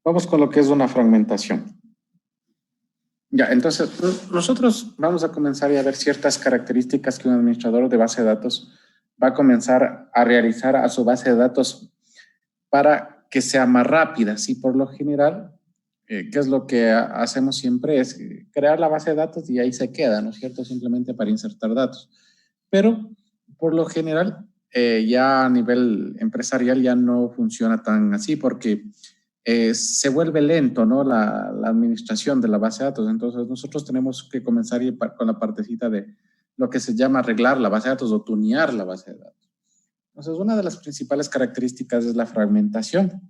Vamos con lo que es una fragmentación. Ya, entonces nosotros vamos a comenzar a ver ciertas características que un administrador de base de datos va a comenzar a realizar a su base de datos para que sea más rápida. ¿Sí? Por lo general, ¿qué es lo que hacemos siempre? Es crear la base de datos y ahí se queda, ¿no es cierto? Simplemente para insertar datos. Pero, por lo general, ya a nivel empresarial ya no funciona tan así porque se vuelve lento, ¿no? La administración de la base de datos. Entonces, nosotros tenemos que comenzar con la partecita de lo que se llama arreglar la base de datos o tunear la base de datos. Entonces, una de las principales características es la fragmentación.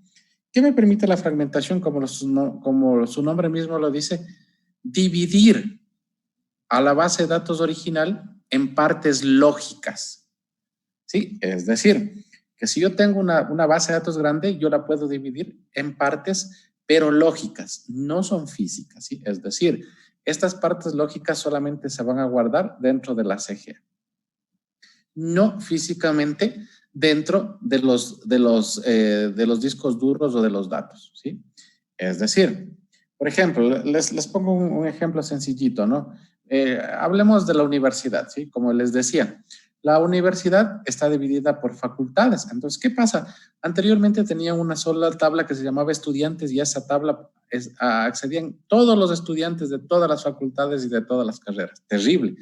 ¿Qué me permite la fragmentación? Como su nombre mismo lo dice, dividir a la base de datos original en partes lógicas. ¿Sí? Es decir, que si yo tengo una base de datos grande, yo la puedo dividir en partes, pero lógicas, no son físicas. ¿Sí? Es decir, estas partes lógicas solamente se van a guardar dentro de la CGA. No físicamente dentro de los discos duros o de los datos, ¿sí? Es decir, por ejemplo, les pongo un ejemplo sencillito, ¿no? Hablemos de la universidad, ¿sí? Como les decía, la universidad está dividida por facultades. Entonces, ¿qué pasa? Anteriormente tenía una sola tabla que se llamaba estudiantes y a esa tabla accedían todos los estudiantes de todas las facultades y de todas las carreras. Terrible.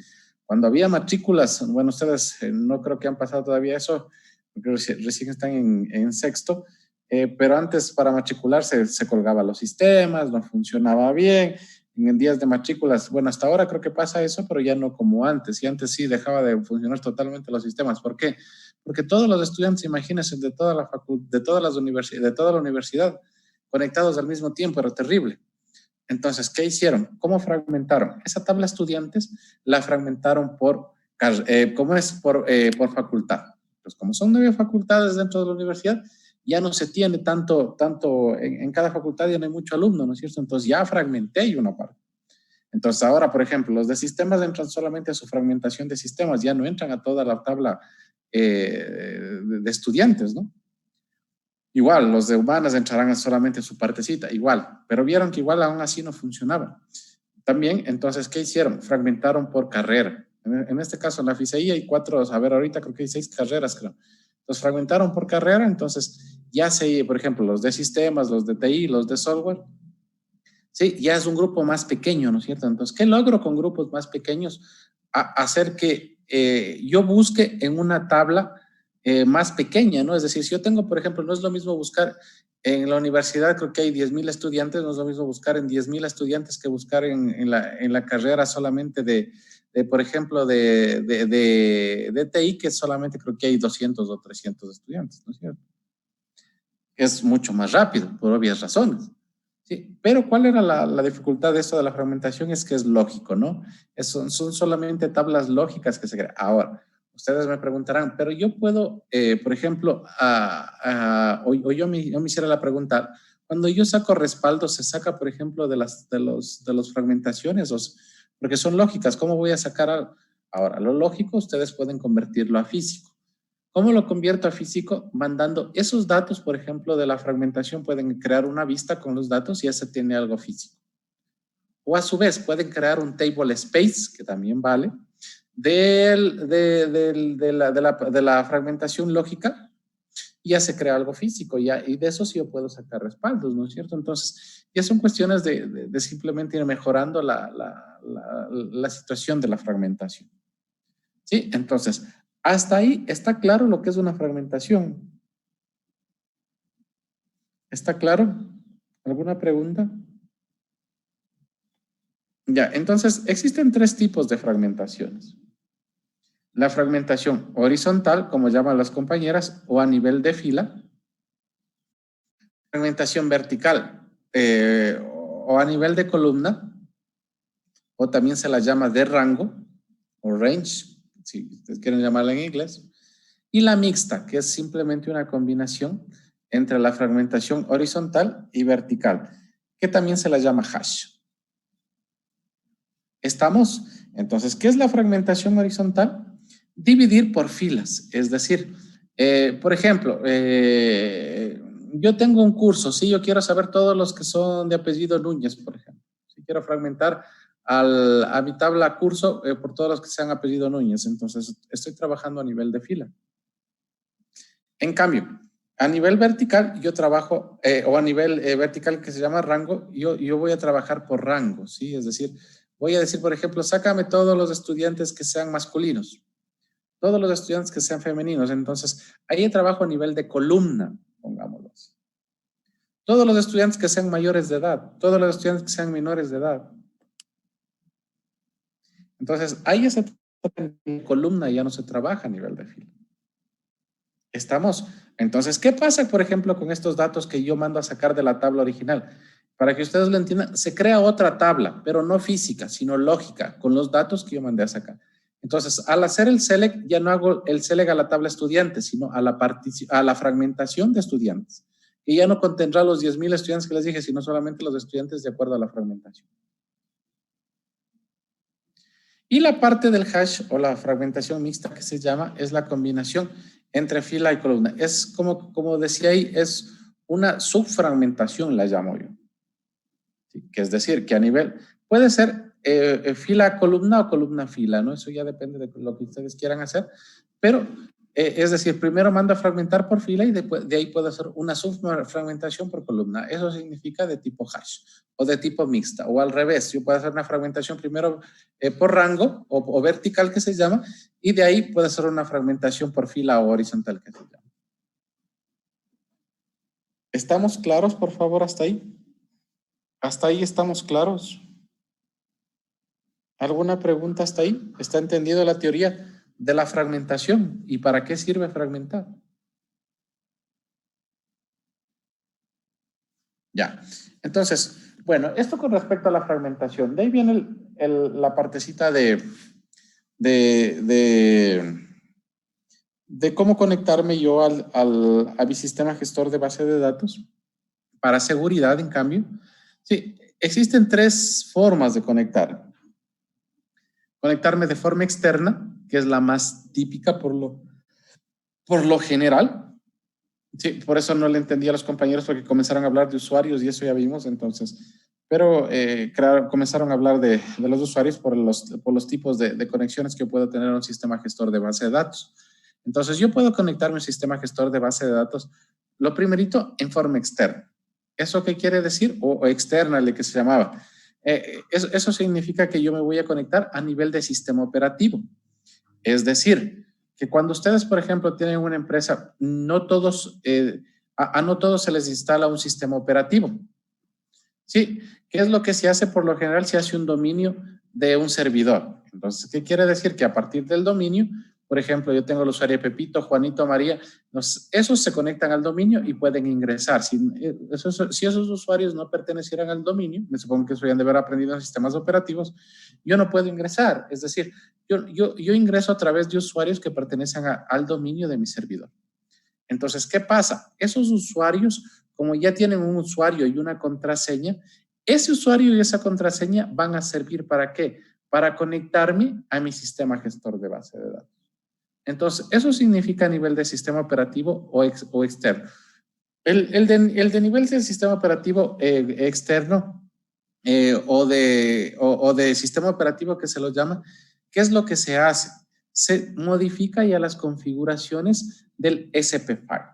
Cuando había matrículas, bueno, ustedes no creo que han pasado todavía eso, porque recién están en sexto, pero antes para matricularse se colgaban los sistemas, no funcionaba bien. En días de matrículas, bueno, hasta ahora creo que pasa eso, pero ya no como antes. Y antes sí dejaba de funcionar totalmente los sistemas. ¿Por qué? Porque todos los estudiantes, imagínense, de toda de toda la universidad, conectados al mismo tiempo, era terrible. Entonces, ¿qué hicieron? ¿Cómo fragmentaron? Esa tabla estudiantes la fragmentaron por facultad. Pues como son 9 facultades dentro de la universidad, ya no se tiene tanto en cada facultad ya no hay mucho alumno, ¿no es cierto? Entonces ya fragmenté una parte. Entonces ahora, por ejemplo, los de sistemas entran solamente a su fragmentación de sistemas, ya no entran a toda la tabla de estudiantes, ¿no? Igual, los de humanas entrarán solamente en su partecita, igual, pero vieron que igual aún así no funcionaba. También, entonces, ¿qué hicieron? Fragmentaron por carrera. En este caso, en la FICI hay 4, a ver, ahorita creo que hay 6 carreras, creo. Entonces, fragmentaron por carrera, entonces, ya se, por ejemplo, los de sistemas, los de TI, los de software, sí, ya es un grupo más pequeño, ¿no es cierto? Entonces, ¿qué logro con grupos más pequeños? Hacer que yo busque en una tabla más pequeña, ¿no? Es decir, si yo tengo, por ejemplo, no es lo mismo buscar en la universidad, creo que hay 10,000 estudiantes, no es lo mismo buscar en 10,000 estudiantes que buscar en la carrera solamente por ejemplo, de TI, que solamente creo que hay 200 o 300 estudiantes, ¿no es cierto? Es mucho más rápido, por obvias razones. Sí, pero ¿cuál era la dificultad de esto de la fragmentación? Es que es lógico, ¿no? Son solamente tablas lógicas que se crean. Ahora, ustedes me preguntarán, pero yo puedo, por ejemplo, o yo me hiciera la pregunta, cuando yo saco respaldo, se saca, por ejemplo, de los fragmentaciones, porque son lógicas, ¿cómo voy a sacar algo? Ahora, lo lógico, ustedes pueden convertirlo a físico. ¿Cómo lo convierto a físico? Mandando esos datos, por ejemplo, de la fragmentación, pueden crear una vista con los datos y ese tiene algo físico. O a su vez, pueden crear un table space, que también vale, de la fragmentación lógica, y ya se crea algo físico, y de eso sí yo puedo sacar respaldos, ¿no es cierto? Entonces, ya son cuestiones de simplemente ir mejorando la situación de la fragmentación. ¿Sí? Entonces, hasta ahí está claro lo que es una fragmentación. ¿Está claro? ¿Alguna pregunta? Ya, entonces existen 3 tipos de fragmentaciones. La fragmentación horizontal, como llaman las compañeras, o a nivel de fila. Fragmentación vertical, o a nivel de columna, o también se la llama de rango, o range, si ustedes quieren llamarla en inglés. Y la mixta, que es simplemente una combinación entre la fragmentación horizontal y vertical, que también se la llama hash. ¿Estamos? Entonces, ¿qué es la fragmentación horizontal? Dividir por filas, es decir, por ejemplo, yo tengo un curso, sí, yo quiero saber todos los que son de apellido Núñez, por ejemplo. Si quiero fragmentar a mi tabla curso por todos los que sean apellido Núñez, entonces estoy trabajando a nivel de fila. En cambio, a nivel vertical, yo trabajo, o a nivel vertical que se llama rango, yo voy a trabajar por rango, ¿sí? Es decir, voy a decir, por ejemplo, sácame todos los estudiantes que sean masculinos, todos los estudiantes que sean femeninos. Entonces, ahí trabajo a nivel de columna, pongámoslo así. Todos los estudiantes que sean mayores de edad, todos los estudiantes que sean menores de edad. Entonces, ahí se trabaja en columna, ya no se trabaja a nivel de fila. ¿Estamos? Entonces, ¿qué pasa, por ejemplo, con estos datos que yo mando a sacar de la tabla original? Para que ustedes lo entiendan, se crea otra tabla, pero no física, sino lógica, con los datos que yo mandé a sacar. Entonces, al hacer el select, ya no hago el select a la tabla estudiantes, sino a la fragmentación de estudiantes. Y ya no contendrá los 10,000 estudiantes que les dije, sino solamente los estudiantes de acuerdo a la fragmentación. Y la parte del hash o la fragmentación mixta que se llama es la combinación entre fila y columna. Es como decía ahí, es una subfragmentación, la llamo yo. ¿Sí? Que es decir, que a nivel, puede ser fila-columna o columna-fila, ¿no? Eso ya depende de lo que ustedes quieran hacer, pero es decir, primero mando a fragmentar por fila y después, de ahí puedo hacer una subfragmentación por columna. Eso significa de tipo hash o de tipo mixta, o al revés, yo puedo hacer una fragmentación primero por rango o vertical que se llama, y de ahí puedo hacer una fragmentación por fila o horizontal que se llama. ¿Estamos claros, por favor, hasta ahí? ¿Hasta ahí estamos claros? ¿Alguna pregunta hasta ahí? ¿Está entendido la teoría de la fragmentación? ¿Y para qué sirve fragmentar? Ya. Entonces, bueno, esto con respecto a la fragmentación. De ahí viene la partecita de cómo conectarme yo a mi sistema gestor de base de datos. Para seguridad, en cambio, sí, existen 3 formas de conectar. Conectarme de forma externa, que es la más típica por lo general. Sí, por eso no le entendí a los compañeros porque comenzaron a hablar de usuarios y eso ya vimos, entonces. Pero comenzaron a hablar de los usuarios por los tipos de conexiones que puedo tener a un sistema gestor de base de datos. Entonces, yo puedo conectarme a un sistema gestor de base de datos, lo primerito, en forma externa. ¿Eso qué quiere decir? O externa, el que se llamaba. Eso significa que yo me voy a conectar a nivel de sistema operativo. Es decir, que cuando ustedes, por ejemplo, tienen una empresa, no todos se les instala un sistema operativo. Sí, ¿qué es lo que se hace? Por lo general se hace un dominio de un servidor. Entonces, ¿qué quiere decir? Que a partir del dominio, por ejemplo, yo tengo el usuario Pepito, Juanito, María, esos se conectan al dominio y pueden ingresar. Si esos usuarios no pertenecieran al dominio, me supongo que eso ya han de haber aprendido en sistemas operativos, yo no puedo ingresar. Es decir, yo ingreso a través de usuarios que pertenecen al dominio de mi servidor. Entonces, ¿qué pasa? Esos usuarios, como ya tienen un usuario y una contraseña, ese usuario y esa contraseña van a servir ¿para qué? Para conectarme a mi sistema gestor de base de datos. Entonces, eso significa a nivel de sistema operativo o externo. El de nivel del sistema operativo externo o de sistema operativo que se lo llama, ¿qué es lo que se hace? Se modifica ya las configuraciones del SP file.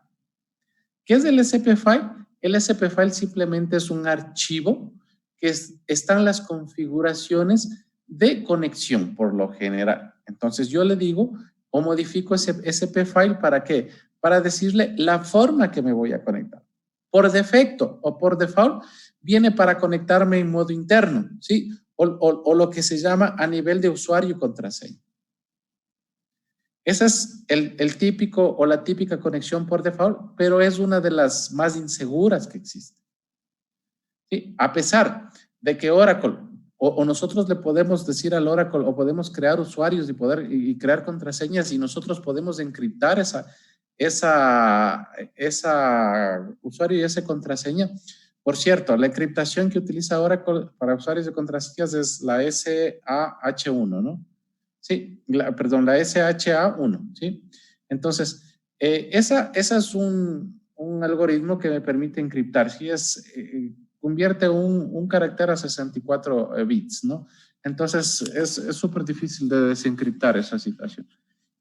¿Qué es el SP file? El SP file simplemente es un archivo que están las configuraciones de conexión por lo general. Entonces yo le digo o modifico ese SP file ¿para qué? Para decirle la forma que me voy a conectar. Por defecto o por default viene para conectarme en modo interno, ¿sí? O lo que se llama a nivel de usuario y contraseña. Ese es el típico o la típica conexión por default, pero es una de las más inseguras que existe. ¿Sí? A pesar de que Oracle o nosotros le podemos decir al Oracle o podemos crear usuarios y crear contraseñas y nosotros podemos encriptar esa usuario y esa contraseña. Por cierto, la encriptación que utiliza Oracle para usuarios de contraseñas es la SAH1, ¿no? Sí, perdón, la SHA1, ¿sí? Entonces, esa es un algoritmo que me permite encriptar. Si es, convierte un carácter a 64 bits, ¿no? Entonces es súper difícil de desencriptar esa situación.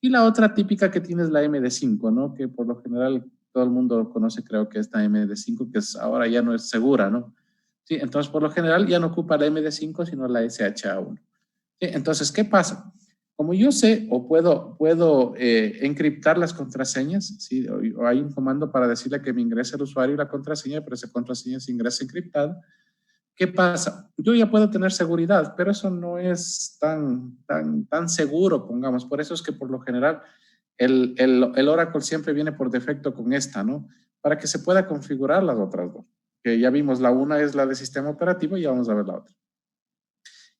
Y la otra típica que tiene es la MD5, ¿no? Que por lo general todo el mundo conoce, creo que esta MD5, que es, ahora ya no es segura, ¿no? Sí, entonces por lo general ya no ocupa la MD5, sino la SHA-1. ¿Sí? Entonces, ¿qué pasa? Como yo sé o puedo encriptar las contraseñas, ¿sí? O hay un comando para decirle que me ingrese el usuario y la contraseña, pero esa contraseña se ingresa encriptada. ¿Qué pasa? Yo ya puedo tener seguridad, pero eso no es tan seguro, pongamos. Por eso es que por lo general el Oracle siempre viene por defecto con esta, ¿no? Para que se pueda configurar las otras dos. Que ya vimos, la una es la de sistema operativo y ya vamos a ver la otra.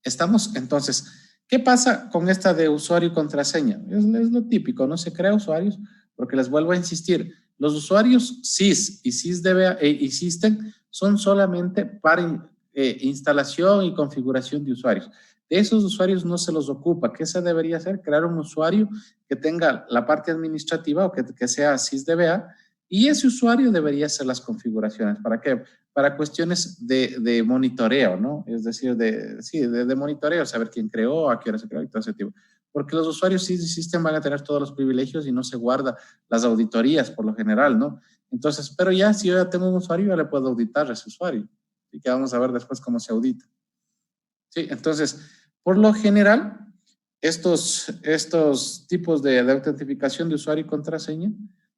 Estamos, entonces, ¿qué pasa con esta de usuario y contraseña? Es lo típico, no se crea usuarios, porque les vuelvo a insistir, los usuarios SIS y SysDB y System son solamente para instalación y configuración de usuarios. De esos usuarios no se los ocupa. ¿Qué se debería hacer? Crear un usuario que tenga la parte administrativa o que sea SysDBA, y ese usuario debería hacer las configuraciones. ¿Para qué? Para cuestiones de monitoreo, ¿no? Es decir, de monitoreo, saber quién creó, a qué hora se creó y todo ese tipo. Porque los usuarios sí existen, van a tener todos los privilegios y no se guarda las auditorías por lo general, ¿no? Entonces, pero ya si yo ya tengo un usuario, ya le puedo auditar a ese usuario. Y que vamos a ver después cómo se audita. Sí, entonces, por lo general, estos tipos de autentificación de usuario y contraseña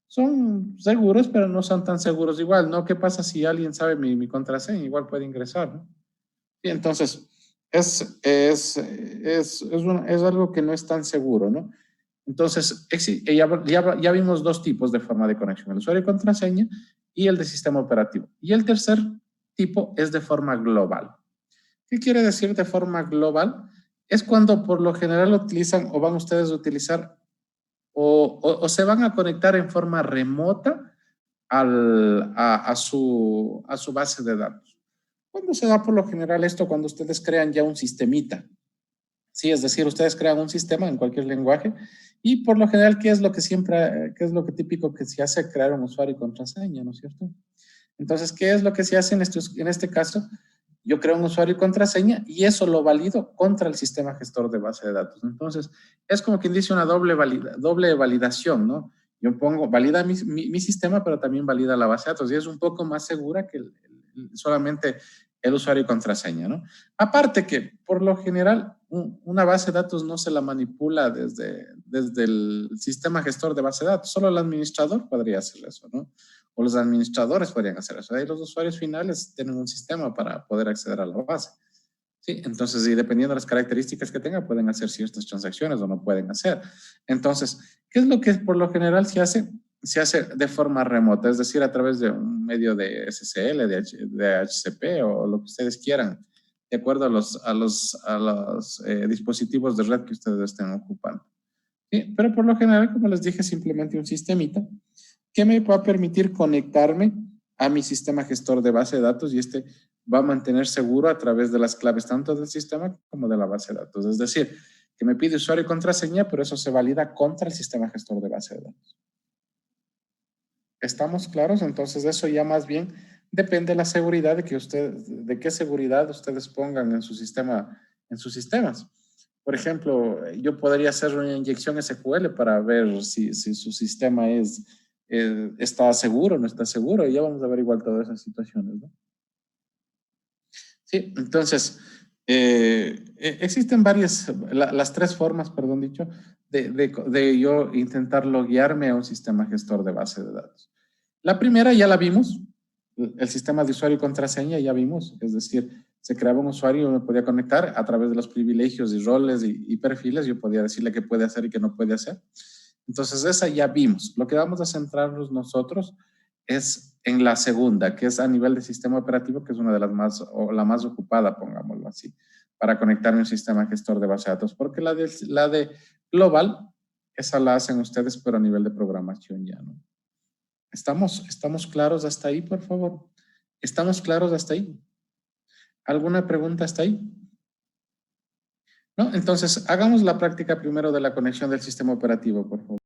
son seguros, pero no son tan seguros igual, ¿no? ¿Qué pasa si alguien sabe mi contraseña? Igual puede ingresar, ¿no? Sí, entonces, es algo que no es tan seguro, ¿no? Entonces, ya vimos dos tipos de forma de conexión, el usuario y contraseña y el de sistema operativo. Y el tercer tipo es de forma global. ¿Qué quiere decir de forma global? Es cuando por lo general utilizan o van ustedes a utilizar o se van a conectar en forma remota a su base de datos. ¿Cuándo se da por lo general esto? Cuando ustedes crean ya un sistemita. Sí, es decir, ustedes crean un sistema en cualquier lenguaje y por lo general, ¿qué es lo que qué es lo que típico que se hace? Crear un usuario y contraseña, ¿no es cierto? Entonces, ¿qué es lo que se hace en este caso? Yo creo un usuario y contraseña y eso lo valido contra el sistema gestor de base de datos. Entonces, es como quien dice una doble validación, ¿no? Yo pongo, valida mi sistema, pero también valida la base de datos y es un poco más segura que solamente el usuario y contraseña, ¿no? Aparte que, por lo general, una base de datos no se la manipula desde el sistema gestor de base de datos, solo el administrador podría hacer eso, ¿no? O los administradores podrían hacer eso. Ahí los usuarios finales tienen un sistema para poder acceder a la base. Sí, entonces, y dependiendo de las características que tenga, pueden hacer ciertas transacciones o no pueden hacer. Entonces, ¿qué es lo que por lo general se hace? Se hace de forma remota, es decir, a través de un medio de SSL, de HCP o lo que ustedes quieran, de acuerdo a los dispositivos de red que ustedes estén ocupando. ¿Sí? Pero por lo general, como les dije, simplemente un sistemita que me va a permitir conectarme a mi sistema gestor de base de datos y este va a mantener seguro a través de las claves tanto del sistema como de la base de datos. Es decir, que me pide usuario y contraseña, pero eso se valida contra el sistema gestor de base de datos. ¿Estamos claros? Entonces eso ya más bien depende de la seguridad de qué seguridad ustedes pongan en su sistema, en sus sistemas. Por ejemplo, yo podría hacer una inyección SQL para ver si su sistema está seguro o no está seguro, y ya vamos a ver igual todas esas situaciones, ¿no? Sí, entonces, existen las tres formas, perdón dicho, de yo intentar loguearme a un sistema gestor de base de datos. La primera ya la vimos, el sistema de usuario y contraseña ya vimos, es decir, se creaba un usuario y me podía conectar a través de los privilegios y roles y perfiles, yo podía decirle qué puede hacer y qué no puede hacer. Entonces, esa ya vimos. Lo que vamos a centrarnos nosotros es en la segunda, que es a nivel de sistema operativo, que es una de las más, o la más ocupada, pongámoslo así, para conectarme a un sistema gestor de base de datos, porque la de global, esa la hacen ustedes, pero a nivel de programación ya, ¿no? ¿Estamos claros hasta ahí, por favor? ¿Estamos claros hasta ahí? ¿Alguna pregunta hasta ahí? ¿No? Entonces, hagamos la práctica primero de la conexión del sistema operativo, por favor.